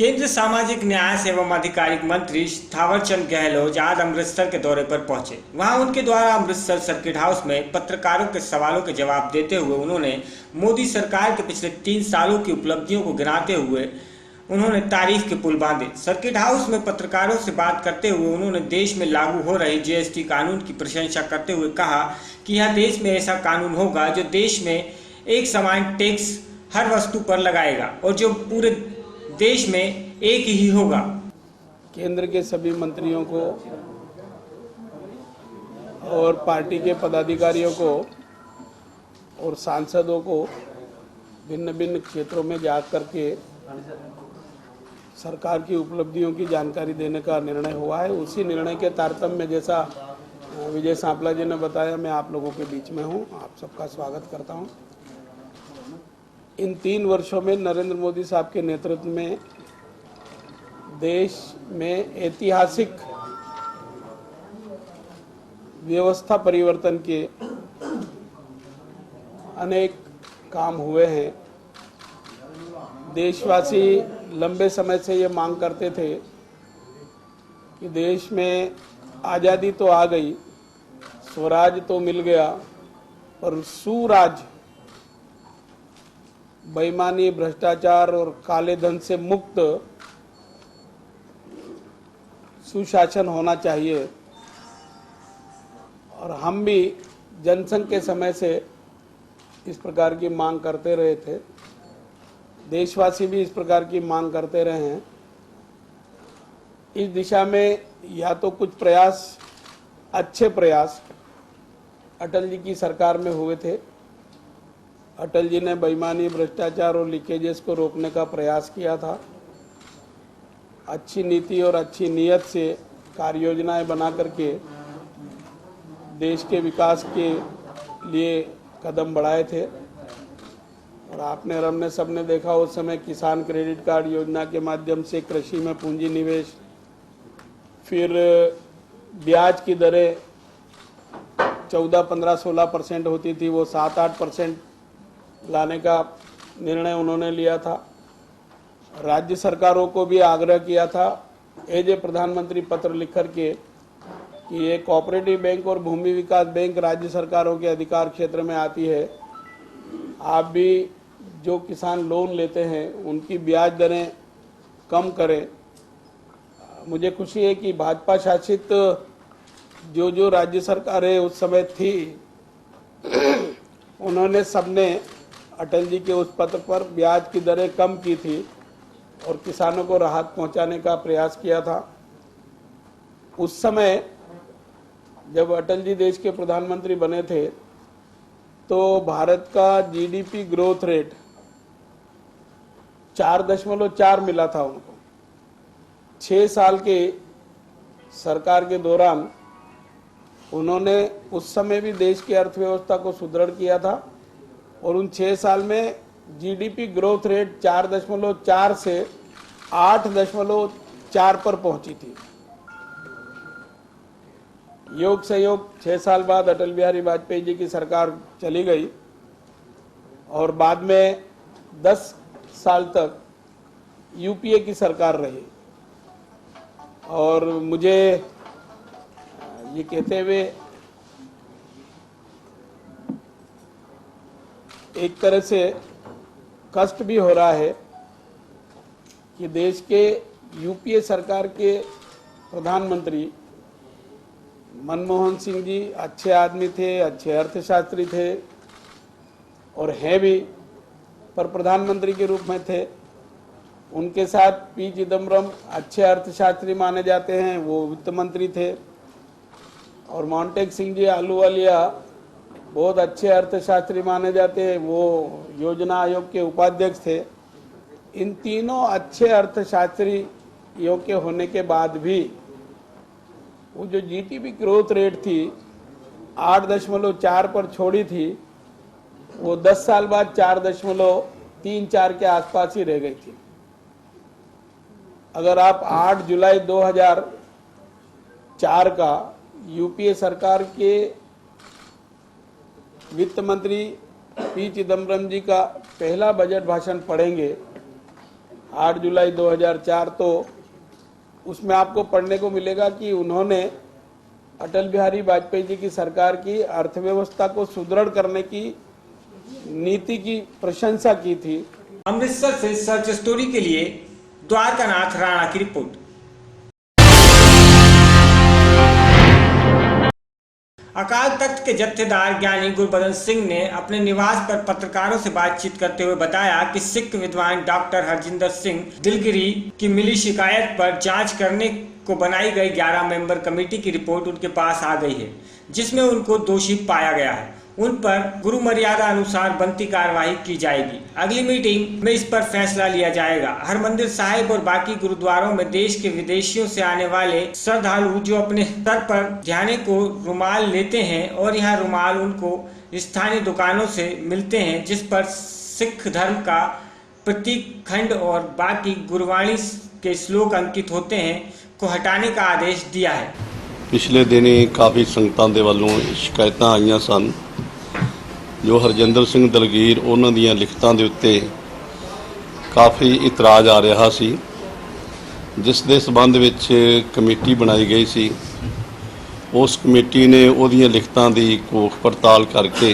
केंद्रीय सामाजिक न्याय एवं आधिकारिक मंत्री थावरचंद गहलोत आज अमृतसर के दौरे पर पहुंचे। वहां उनके द्वारा अमृतसर सर्किट हाउस में पत्रकारों के सवालों के जवाब देते हुए उन्होंने मोदी सरकार के पिछले 3 सालों की उपलब्धियों को गिनाते हुए उन्होंने तारीफ के पुल बांधे। सर्किट हाउस में पत्रकारों से बात करते हुए उन्होंने देश में लागू हो रहे जीएसटी कानून की प्रशंसा करते हुए कहा कि यह देश में ऐसा कानून होगा जो देश में एक समान टैक्स हर वस्तु पर लगाएगा और जो पूरे देश में एक ही होगा। केंद्र के सभी मंत्रियों को और पार्टी के पदाधिकारियों को और सांसदों को भिन्न भिन्न क्षेत्रों में जा करके सरकार की उपलब्धियों की जानकारी देने का निर्णय हुआ है। उसी निर्णय के तारतम्य में जैसा विजय सांपला जी ने बताया, मैं आप लोगों के बीच में हूं, आप सबका स्वागत करता हूं। इन 3 वर्षों में नरेंद्र मोदी साहब के नेतृत्व में देश में ऐतिहासिक व्यवस्था परिवर्तन के अनेक काम हुए हैं। देशवासी लंबे समय से ये मांग करते थे कि देश में आज़ादी तो आ गई, स्वराज तो मिल गया, पर सुराज, बेईमानी, भ्रष्टाचार और काले धन से मुक्त सुशासन होना चाहिए। और हम भी जनसंघ के समय से इस प्रकार की मांग करते रहे थे, देशवासी भी इस प्रकार की मांग करते रहे हैं। इस दिशा में या तो कुछ प्रयास, अच्छे प्रयास अटल जी की सरकार में हुए थे। अटल जी ने बेईमानी, भ्रष्टाचार और लीकेजेस को रोकने का प्रयास किया था। अच्छी नीति और अच्छी नीयत से कार्य योजनाएं बना करके देश के विकास के लिए कदम बढ़ाए थे। और आपने और हमने सबने देखा, उस समय किसान क्रेडिट कार्ड योजना के माध्यम से कृषि में पूंजी निवेश, फिर ब्याज की दरें 14, 15, 16% होती थी, वो 7-8% लाने का निर्णय उन्होंने लिया था। राज्य सरकारों को भी आग्रह किया था एज ए प्रधानमंत्री पत्र लिख करके कि ये कोऑपरेटिव बैंक और भूमि विकास बैंक राज्य सरकारों के अधिकार क्षेत्र में आती है। आप भी जो किसान लोन लेते हैं उनकी ब्याज दरें कम करें। मुझे खुशी है कि भाजपा शासित जो राज्य सरकारें उस समय थी, उन्होंने सबने अटल जी के उस पत्र पर ब्याज की दरें कम की थी और किसानों को राहत पहुंचाने का प्रयास किया था। उस समय जब अटल जी देश के प्रधानमंत्री बने थे तो भारत का जीडीपी ग्रोथ रेट 4.4 मिला था उनको। 6 साल के सरकार के दौरान उन्होंने उस समय भी देश की अर्थव्यवस्था को सुदृढ़ किया था और उन 6 साल में जीडीपी ग्रोथ रेट 4.4 से 8.4 पर पहुंची थी। योग संयोग 6 साल बाद अटल बिहारी वाजपेयी जी की सरकार चली गई और बाद में 10 साल तक यूपीए की सरकार रही। और मुझे ये कहते हुए एक तरह से कष्ट भी हो रहा है कि देश के यूपीए सरकार के प्रधानमंत्री मनमोहन सिंह जी अच्छे आदमी थे, अच्छे अर्थशास्त्री थे और हैं भी, पर प्रधानमंत्री के रूप में थे। उनके साथ पी चिदम्बरम अच्छे अर्थशास्त्री माने जाते हैं, वो वित्त मंत्री थे। और मोंटेक सिंह जी आलूवालिया बहुत अच्छे अर्थशास्त्री माने जाते हैं, वो योजना आयोग के उपाध्यक्ष थे। इन तीनों अच्छे अर्थशास्त्रियों के होने के बाद भी वो जो जीडीपी ग्रोथ रेट थी 8.4 पर छोड़ी थी, वो 10 साल बाद 4.34 के आसपास ही रह गई थी। अगर आप 8 जुलाई 2004 का यूपीए सरकार के वित्त मंत्री पी चिदम्बरम जी का पहला बजट भाषण पढ़ेंगे 8 जुलाई 2004, तो उसमें आपको पढ़ने को मिलेगा कि उन्होंने अटल बिहारी वाजपेयी जी की सरकार की अर्थव्यवस्था को सुदृढ़ करने की नीति की प्रशंसा की थी। अमृतसर से सर्च स्टोरी के लिए द्वारकानाथ राणा की रिपोर्ट। अकाल तख्त के जत्थेदार ज्ञानी गुरबदन सिंह ने अपने निवास पर पत्रकारों से बातचीत करते हुए बताया कि सिख विद्वान डॉक्टर हरजिंदर सिंह दिलगिरी की मिली शिकायत पर जांच करने को बनाई गई 11 मेंबर कमेटी की रिपोर्ट उनके पास आ गई है, जिसमें उनको दोषी पाया गया है। उन पर गुरु मर्यादा अनुसार बनती कार्रवाई की जाएगी। अगली मीटिंग में इस पर फैसला लिया जाएगा। हरमंदिर साहिब और बाकी गुरुद्वारों में देश के विदेशियों से आने वाले श्रद्धालु जो अपने सर पर ध्याने को रुमाल लेते हैं और यहाँ रुमाल उनको स्थानीय दुकानों से मिलते हैं, जिस पर सिख धर्म का प्रतीक खंड और बाकी गुरबाणी के श्लोक अंकित होते हैं, को हटाने का आदेश दिया है। पिछले दिनी काफ़ी संगतां दे वल्लों शिकायतां आईयां सन जो हरजिंदर सिंह दलगीर उन्हां दीयां लिखतां दे उत्ते काफ़ी इतराज़ आ रहा सी, जिस दे संबंध विच कमेटी बनाई गई सी। उस कमेटी ने उहदियां लिखतां दी घोख पड़ताल करके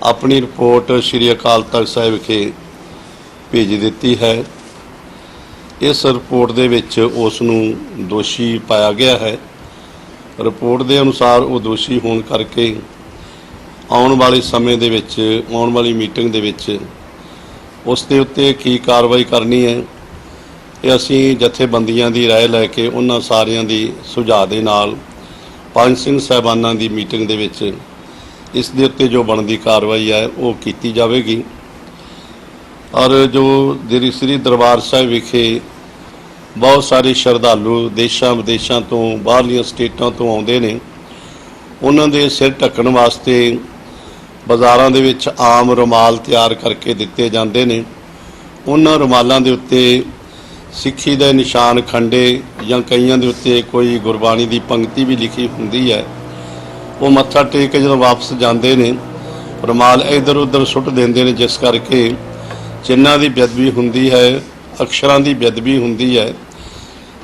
अपनी रिपोर्ट श्री अकाल तख्त साहिब विखे भेज दित्ती है। इस रिपोर्ट दे विच उस नूं दोषी पाया गया है। रिपोर्ट के अनुसार वो दोषी होने करके आने वाले समय दे विच आने वाली मीटिंग दे विच उस दे उत्ते की कार्रवाई करनी है, ये असीं जथेबंदियां दी राय लैके उन्हां सारियां दी सुझाव दे नाल पंज सिंह साहिबानां दी मीटिंग दे विच इस दे उत्ते जो बनदी कार्रवाई है वो कीती जावेगी। और जो श्री दरबार साहिब विखे बहुत सारे श्रद्धालु देशों विदेशों तो बाहरलियां स्टेटां तो आउंदे ने, उन्हां दे सिर ढकण वास्ते बाज़ारां दे विच आम रुमाल तैयार करके दिते जांदे ने। उन्हां रुमालां दे उत्ते सिੱਖੀ दे निशान खंडे या कईयां दे उत्ते कोई गुरबाणी दी पंक्ति भी लिखी हुंदी है। वो मत्था टेक के जदों वापस जांदे ने रुमाल इधर उधर सुट देंदे ने, जिस करके चिन्हां दी बेअदबी हुंदी है, अक्षरां दी बेअदबी हुंदी है।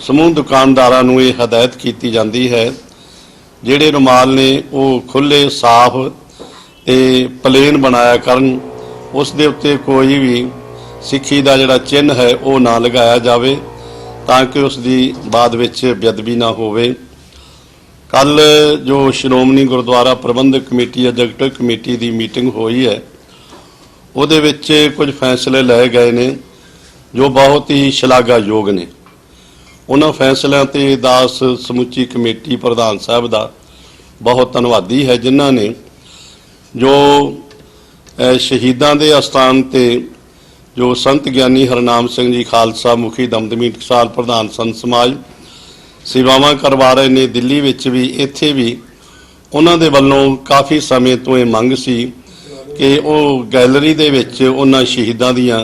समूह दुकानदारां नूं ये हदायत कीती जांदी है जिहड़े रुमाल ने वो खुले साफ ते प्लेन बनाया करन, उस दे उत्ते कोई भी सिੱਖੀ ਦਾ ਜਿਹੜਾ चिन्ह है वो ना लगाया जाए ताकि उसकी बाद विच बेअदबी ना होवे। कल जो श्रोमणी गुरुद्वारा प्रबंधक कमेटी एग्जीक्यूटिव कमेटी की मीटिंग हुई है, उहदे विच कुछ फैसले लए गए ने जो बहुत ही शलाघायोग ने। उन्हां फैसलों ते दास समुची कमेटी प्रधान साहब का बहुत धन्नवादी है, जिन्हां ने जो शहीदां दे अस्थान ते जो संत ज्ञानी हरनाम सिंह जी खालसा मुखी दमदमी टकसाल प्रधान संत समाज सेवावां करवा रहे ने। दिल्ली विच भी इत्थे भी उन्हां दे वल्लों काफ़ी समय तो ये मंग सी कि वो गैलरी दे विच उन्हां शहीदां दीयां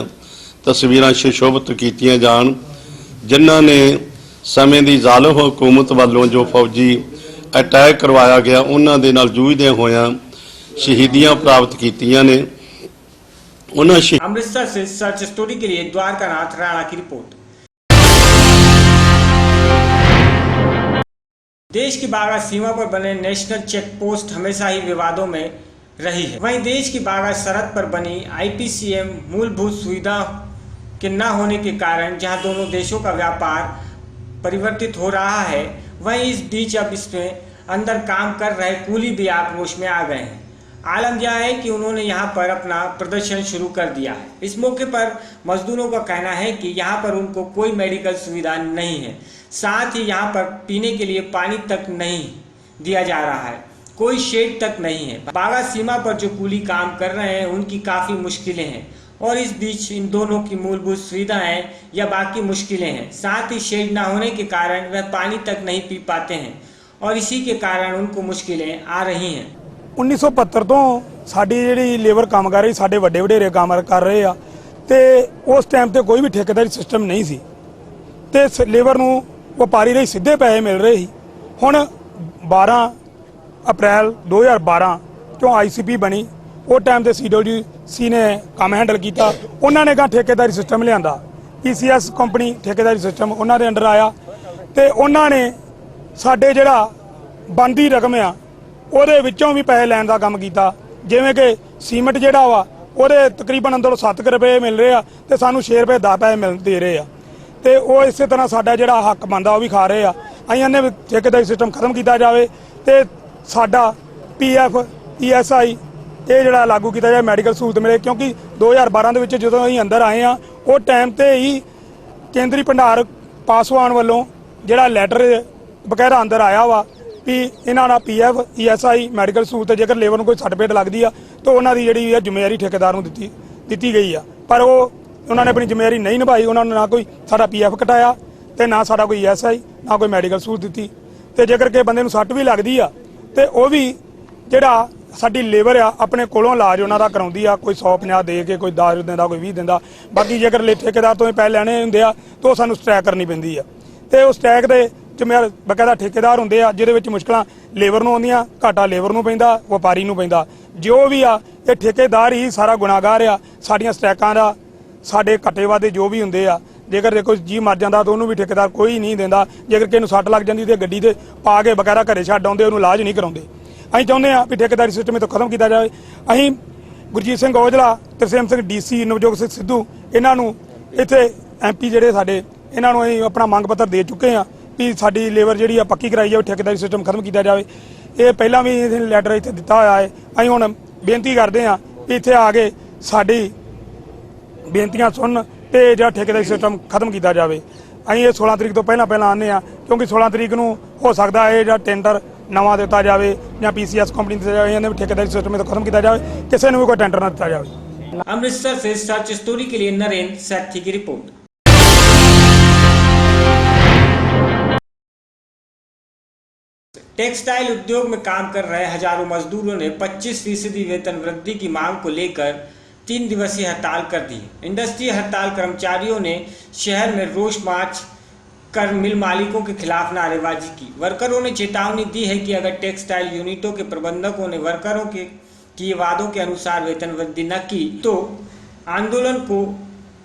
तस्वीरां सुशोभित कीतियां जाण, जिन्हां ने समय दी ज़ालिम हुकूमत वालों जो फौजी अटैक करवाया गया उन्हां दे नाल जूझदे होया शहीदियां प्राप्त कीतियां ने। अमृतसर से सर्च स्टोरी के लिए द्वारकानाथ राणा की रिपोर्ट। देश की बाघा सीमा पर बने नेशनल चेक पोस्ट हमेशा ही विवादों में रही है। वहीं देश की बाघा सरहद पर बनी IPCM मूलभूत सुविधा के न होने के कारण जहां दोनों देशों का व्यापार परिवर्तित हो रहा है, वहीं इस बीच अब इसमें अंदर काम कर रहे कूली भी आक्रोश में आ गए हैं। आलम यह है कि उन्होंने यहाँ पर अपना प्रदर्शन शुरू कर दिया है। इस मौके पर मजदूरों का कहना है कि यहाँ पर उनको कोई मेडिकल सुविधा नहीं है, साथ ही यहाँ पर पीने के लिए पानी तक नहीं दिया जा रहा है, कोई शेड तक नहीं है। बाघा सीमा पर जो कूली काम कर रहे हैं उनकी काफ़ी मुश्किलें हैं और इस बीच इन दोनों की मूलभूत सुविधाएं या बाकी मुश्किलें हैं। साथ ही शेड ना होने के कारण वह पानी तक नहीं पी पाते हैं और इसी के कारण उनको मुश्किलें आ रही हैं। 1975 ਤੋਂ ਸਾਡੀ ਜਿਹੜੀ ਲੇਬਰ ਕੰਮ ਕਰ ਰਹੀ, ਸਾਡੇ ਵੱਡੇ ਵਡੇਰੇ ਕੰਮ ਕਰ ਰਹੇ ਆ ਤੇ ਉਸ ਟਾਈਮ ਤੇ ਕੋਈ ਵੀ ਠੇਕੇਦਾਰੀ ਸਿਸਟਮ ਨਹੀਂ ਸੀ ਤੇ ਲੇਬਰ ਨੂੰ ਵਪਾਰੀ ਦੇ ਸਿੱਧੇ ਪੈਸੇ ਮਿਲ ਰਹੇ ਸੀ। ਹੁਣ 12 ਅਪ੍ਰੈਲ 2012 ਤੋਂ ICP ਬਣੀ, ਉਹ ਟਾਈਮ ਤੇ CWC ਨੇ ਕੰਮ ਹੈਂਡਲ ਕੀਤਾ, ਉਹਨਾਂ ਨੇ ਕਹਾ ਠੇਕੇਦਾਰੀ ਸਿਸਟਮ ਲਿਆਂਦਾ। PCS ਕੰਪਨੀ ਠੇਕੇਦਾਰੀ ਸਿਸਟਮ ਉਹਨਾਂ ਦੇ ਅੰਡਰ ਆਇਆ ਤੇ ਉਹਨਾਂ ਨੇ ਸਾਡੇ ਜਿਹੜਾ ਬਣਦੀ ਰਕਮ ਆ ਉਹਦੇ ਵਿੱਚੋਂ ਵੀ ਪੈਸੇ ਲੈਣ ਦਾ ਕੰਮ ਕੀਤਾ। ਜਿਵੇਂ ਕਿ ਸੀਮੈਂਟ ਜਿਹੜਾ ਵਾ ਉਹਦੇ ਤਕਰੀਬਨ ਅੰਦਰੋਂ 7 ਰੁਪਏ ਮਿਲ ਰਹੇ ਆ ਤੇ ਸਾਨੂੰ 6 ਰੁਪਏ 10 ਪੈਸੇ ਦੇ ਰਹੇ ਆ ਤੇ ਉਹ ਇਸੇ ਤਰ੍ਹਾਂ ਸਾਡਾ ਜਿਹੜਾ ਹੱਕ ਬਣਦਾ ਉਹ ਵੀ ਖਾ ਰਹੇ ਆ। ਅਸੀਂ ਇਹਨੇ ਵੀ ਠੇਕੇਦਾਰੀ ਸਿਸਟਮ ਖਤਮ ਕੀਤਾ ਜਾਵੇ ਤੇ ਸਾਡਾ PF ESI ਇਹ ਜਿਹੜਾ ਲਾਗੂ ਕੀਤਾ ਜਾਵੇ, ਮੈਡੀਕਲ ਸਹੂਲਤ ਮਿਲੇ, ਕਿਉਂਕਿ 2012 ਦੇ ਵਿੱਚ ਜਦੋਂ ਅਸੀਂ ਅੰਦਰ ਆਏ ਆ ਉਹ ਟਾਈਮ ਤੇ ਹੀ ਕੇਂਦਰੀ ਭੰਡਾਰ ਪਾਸਵਾਨ ਵੱਲੋਂ ਜਿਹੜਾ ਲੈਟਰ ਬਕਾਇਦਾ ਅੰਦਰ ਆਇਆ ਵਾ ਵੀ ਇਹਨਾਂ ਦਾ PF ESI ਮੈਡੀਕਲ ਸਹੂਲਤ ਜੇਕਰ ਲੇਬਰ ਨੂੰ ਕੋਈ ਸਰਟੀਫਿਕੇਟ ਲੱਗਦੀ ਆ ਤਾਂ ਉਹਨਾਂ ਦੀ ਜਿਹੜੀ ਆ ਜ਼ਿੰਮੇਵਾਰੀ ਠੇਕੇਦਾਰ ਨੂੰ ਦਿੱਤੀ ਗਈ ਆ, ਪਰ ਉਹਨਾਂ ਨੇ ਆਪਣੀ ਜ਼ਿੰਮੇਵਾਰੀ ਨਹੀਂ ਨਿਭਾਈ। ਉਹਨਾਂ ਨੇ ਨਾ ਕੋਈ ਸਾਡਾ PF ਕਟਾਇਆ ਤੇ ਨਾ ਸਾਡਾ ਕੋਈ ESI ਨਾ ਕੋਈ ਮੈਡੀਕਲ ਸਹੂਲਤ ਦਿੱਤੀ ਤੇ ਜੇਕਰ ਕਿਸੇ ਬੰਦੇ ਨੂੰ ਸੱਟ ਵੀ ਲੱਗਦੀ ਆ ਤੇ ਉਹ ਵੀ ਜਿਹੜਾ ਸਾਡੀ ਲੇਬਰ ਆ ਆਪਣੇ ਕੋਲੋਂ ਇਲਾਜ ਉਹਨਾਂ ਦਾ ਕਰਾਉਂਦੀ ਆ, ਕੋਈ 150 ਦੇ ਕੇ, ਕੋਈ 10 ਦਿੰਦਾ, ਕੋਈ 20 ਦਿੰਦਾ। ਬਾਕੀ ਜੇਕਰ ਠੇਕੇਦਾਰ ਤੋਂ ਪੈਸੇ ਲੈਣੇ ਹੁੰਦੇ ਆ ਤਾਂ ਉਹ ਸਾਨੂੰ ਸਟ੍ਰੈਕ ਕਰਨੀ ਪੈਂਦੀ ਆ ਤੇ ਉਹ ਸਟ੍ਰੈਕ ਦੇ ਜ਼ਿੰਮੇਵਾਰ ਬਕਾਇਦਾ ਠੇਕੇਦਾਰ ਹੁੰਦੇ ਆ, ਜਿਹਦੇ ਵਿੱਚ ਮੁਸ਼ਕਲਾਂ ਲੇਬਰ ਨੂੰ ਆਉਂਦੀਆਂ, ਘਾਟਾ ਲੇਬਰ ਨੂੰ ਪੈਂਦਾ, ਵਪਾਰੀ ਨੂੰ ਪੈਂਦਾ। ਜੋ ਵੀ ਆ ਇਹ ਠੇਕੇਦਾਰ ਹੀ ਸਾਰਾ ਗੁਨਾਹਗਾਰ ਆ ਸਾਡੀਆਂ ਸਟ੍ਰੈਕਾਂ ਦਾ। ਸਾਡੇ ਘੱਟੇ ਵਾਧੇ ਜੋ ਵੀ ਹੁੰਦੇ ਆ, ਜੇਕਰ ਦੇਖੋ ਜੀ ਮਰ ਜਾਂਦਾ ਤਾਂ ਉਹਨੂੰ ਵੀ ਠੇਕੇਦਾਰ ਕੋਈ ਨਹੀਂ ਦਿੰਦਾ। ਜੇਕਰ ਕਿਸੇ ਨੂੰ ਸੱਟ ਲੱਗ ਜਾਂਦੀ ਤੇ ਗੱਡੀ ਤੇ ਪਾ ਕੇ ਬਕਾਇਦਾ ਘਰੇ ਛੱਡ ਆਉਂਦੇ, ਉਹਨੂੰ ਇਲਾਜ ਨਹੀਂ ਕਰਾਉਂਦੇ। ਅਸੀਂ ਚਾਹੁੰਦੇ ਹਾਂ ਵੀ ਠੇਕੇਦਾਰੀ ਸਿਸਟਮ ਇਹ ਤੋਂ ਖਤਮ ਕੀਤਾ ਜਾਵੇ। ਅਸੀਂ ਗੁਰਜੀਤ ਸਿੰਘ ਔਜਲਾ, ਤਰਸੇਮ ਸਿੰਘ DC, ਨਵਜੋਤ ਸਿੰਘ ਸਿੱਧੂ ਇਹਨਾਂ ਨੂੰ ਇੱਥੇ MP ਜਿਹੜੇ ਸਾਡੇ ਇਹਨਾਂ ਨੂੰ ਅਸੀਂ ਆਪਣਾ ਮੰਗ ਪੱਤਰ ਦੇ ਚੁੱਕੇ ਹਾਂ ਵੀ ਸਾਡੀ ਲੇਬਰ ਜਿਹੜੀ ਆ ਪੱਕੀ ਕਰਾਈ ਜਾਵੇ, ਠੇਕੇਦਾਰੀ ਸਿਸਟਮ ਖਤਮ ਕੀਤਾ ਜਾਵੇ। ਇਹ ਪਹਿਲਾਂ ਵੀ ਲੈਟਰ ਇੱਥੇ ਦਿੱਤਾ ਹੋਇਆ ਹੈ। ਅਸੀਂ ਹੁਣ ਬੇਨਤੀ ਕਰਦੇ ਹਾਂ ਵੀ ਇੱਥੇ ਆ ਕੇ ਸਾਡੀ ਬੇਨਤੀਆਂ ਸੁਣਨ ਤੇ ਜਿਹੜਾ ਠੇਕੇਦਾਰੀ ਸਿਸਟਮ ਖਤਮ ਕੀਤਾ ਜਾਵੇ। ਅਸੀਂ ਇਹ 16 ਤਰੀਕ ਤੋਂ ਪਹਿਲਾਂ ਆਉਂਦੇ ਹਾਂ ਕਿਉਂਕਿ 16 ਤਰੀਕ ਨੂੰ ਹੋ ਸਕਦਾ ਇਹ ਜਿਹੜਾ ਟੈਂਡਰ ਨਵਾਂ ਦਿੱਤਾ ਜਾਵੇ ਜਾਂ PCS ਕੰਪਨੀ ਦਿੱਤਾ ਜਾਵੇ, ਇਹਨਾਂ ਵੀ ਠੇਕੇਦਾਰੀ ਸਿਸਟਮ ਤੋਂ ਖਤਮ ਕੀਤਾ ਜਾਵੇ, ਕਿਸੇ ਨੂੰ ਵੀ ਕੋਈ ਟੈਂਡਰ ਨਾ ਦਿੱਤਾ ਜਾਵੇ। अमृतसर से सर्च स्टोरी के लिए नरेंद्र सैथी की रिपोर्ट। टेक्सटाइल उद्योग में काम कर रहे हजारों मजदूरों ने 25% वेतन वृद्धि की मांग को लेकर 3 दिवसीय हड़ताल कर दी। इंडस्ट्री हड़ताल कर्मचारियों ने शहर में रोष मार्च कर मिल मालिकों के खिलाफ नारेबाजी की। वर्करों ने चेतावनी दी है कि अगर टेक्सटाइल यूनिटों के प्रबंधकों ने वर्करों के किए वादों के अनुसार वेतन वृद्धि न की तो आंदोलन को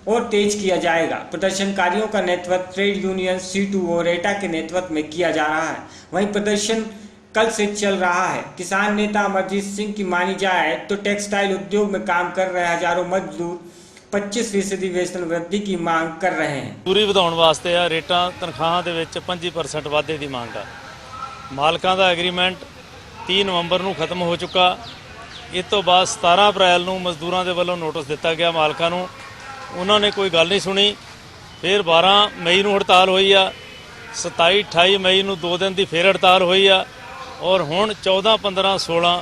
और तेज किया जाएगा। प्रदर्शनकारियों का नेतृत्व ट्रेड यूनियन C2 और एटा के नेतृत्व में किया जा रहा है। वहीं प्रदर्शन कल से चल रहा है। किसान नेता अमरजीत सिंह की मानी जाए तो टेक्सटाइल उद्योग में काम कर रहे हजारों मजदूर 25% वेतन वृद्धि की मांग कर रहे हैं। ਪੂਰੀ ਵਧਾਉਣ ਵਾਸਤੇ ਆ ਰੇਟਾਂ ਤਨਖਾਹਾਂ ਦੇ ਵਿੱਚ 25% ਵਾਧੇ ਦੀ ਮੰਗ ਆ। ਮਾਲਕਾਂ ਦਾ ਐਗਰੀਮੈਂਟ 30 ਨਵੰਬਰ ਨੂੰ ਖਤਮ ਹੋ ਚੁੱਕਾ। ਇਸ ਤੋਂ ਬਾਅਦ 17 ਅਪ੍ਰੈਲ ਨੂੰ ਮਜ਼ਦੂਰਾਂ ਦੇ ਵੱਲੋਂ ਨੋਟਿਸ ਦਿੱਤਾ ਗਿਆ ਮਾਲਕਾਂ ਨੂੰ, ਉਹਨਾਂ ਨੇ ਕੋਈ ਗੱਲ ਨਹੀਂ ਸੁਣੀ। ਫਿਰ 12 ਮਈ ਨੂੰ ਹੜਤਾਲ ਹੋਈ ਆ, 27 28 ਮਈ ਨੂੰ 2 ਦਿਨ ਦੀ ਫਿਰ ਹੜਤਾਲ ਹੋਈ ਆ ਔਰ ਹੁਣ 14 15 16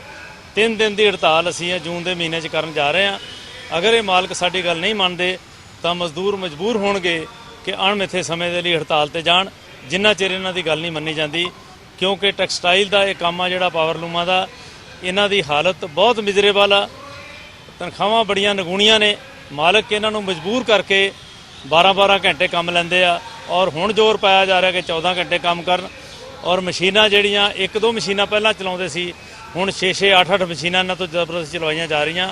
3 ਦਿਨ ਦੀ ਹੜਤਾਲ ਅਸੀਂ ਜੂਨ ਦੇ ਮਹੀਨੇ 'ਚ ਕਰਨ ਜਾ ਰਹੇ ਹਾਂ। ਅਗਰ ਇਹ ਮਾਲਕ ਸਾਡੀ ਗੱਲ ਨਹੀਂ ਮੰਨਦੇ ਤਾਂ ਮਜ਼ਦੂਰ ਮਜਬੂਰ ਹੋਣਗੇ ਕਿ ਅਣਮਿੱਥੇ ਸਮੇਂ ਦੇ ਲਈ ਹੜਤਾਲ ਤੇ ਜਾਣ, ਜਿੰਨਾ ਚਿਰ ਇਹਨਾਂ ਦੀ ਗੱਲ ਨਹੀਂ ਮੰਨੀ ਜਾਂਦੀ। ਕਿਉਂਕਿ ਟੈਕਸਟਾਈਲ ਦਾ ਇਹ ਕੰਮ ਆ ਜਿਹੜਾ ਪਾਵਰਲੂਮਾਂ ਦਾ, ਇਹਨਾਂ ਦੀ ਹਾਲਤ ਬਹੁਤ ਮਿਜ਼ਰੇਬਲ ਆ। ਤਨਖਾਹਾਂ ਬੜੀਆਂ ਨਗੂਣੀਆਂ ਨੇ। ਮਾਲਕ ਇਹਨਾਂ ਨੂੰ ਮਜਬੂਰ ਕਰਕੇ 12-12 ਘੰਟੇ ਕੰਮ ਲੈਂਦੇ ਆ ਔਰ ਹੁਣ ਜ਼ੋਰ ਪਾਇਆ ਜਾ ਰਿਹਾ ਕਿ 14 ਘੰਟੇ ਕੰਮ ਕਰਨ। ਔਰ ਮਸ਼ੀਨਾਂ ਜਿਹੜੀਆਂ 1-2 ਮਸ਼ੀਨਾਂ ਪਹਿਲਾਂ ਚਲਾਉਂਦੇ ਸੀ, ਹੁਣ 6-6 8-8 ਮਸ਼ੀਨਾਂ ਇਹਨਾਂ ਤੋਂ ਜ਼ਬਰਦਸਤ ਚਲਵਾਈਆਂ ਜਾ ਰਹੀਆਂ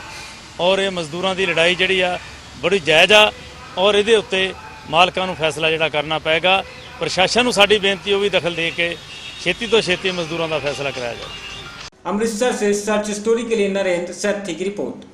ਔਰ ਇਹ ਮਜ਼ਦੂਰਾਂ ਦੀ ਲੜਾਈ ਜਿਹੜੀ ਆ ਬੜੀ ਜਾਇਜ਼ ਆ ਔਰ ਇਹਦੇ ਉੱਤੇ ਮਾਲਕਾਂ ਨੂੰ ਫੈਸਲਾ ਜਿਹੜਾ ਕਰਨਾ ਪਏਗਾ। ਪ੍ਰਸ਼ਾਸਨ ਨੂੰ ਸਾਡੀ ਬੇਨਤੀ ਉਹ ਵੀ ਦਖਲ ਦੇ ਕੇ ਛੇਤੀ ਤੋਂ ਛੇਤੀ ਮਜ਼ਦੂਰਾਂ ਦਾ ਫੈਸਲਾ ਕਰਾਇਆ ਜਾਏ। अमृतसर से सर्च स्टोरी के लिए नरेंद्र सैथी की रिपोर्ट।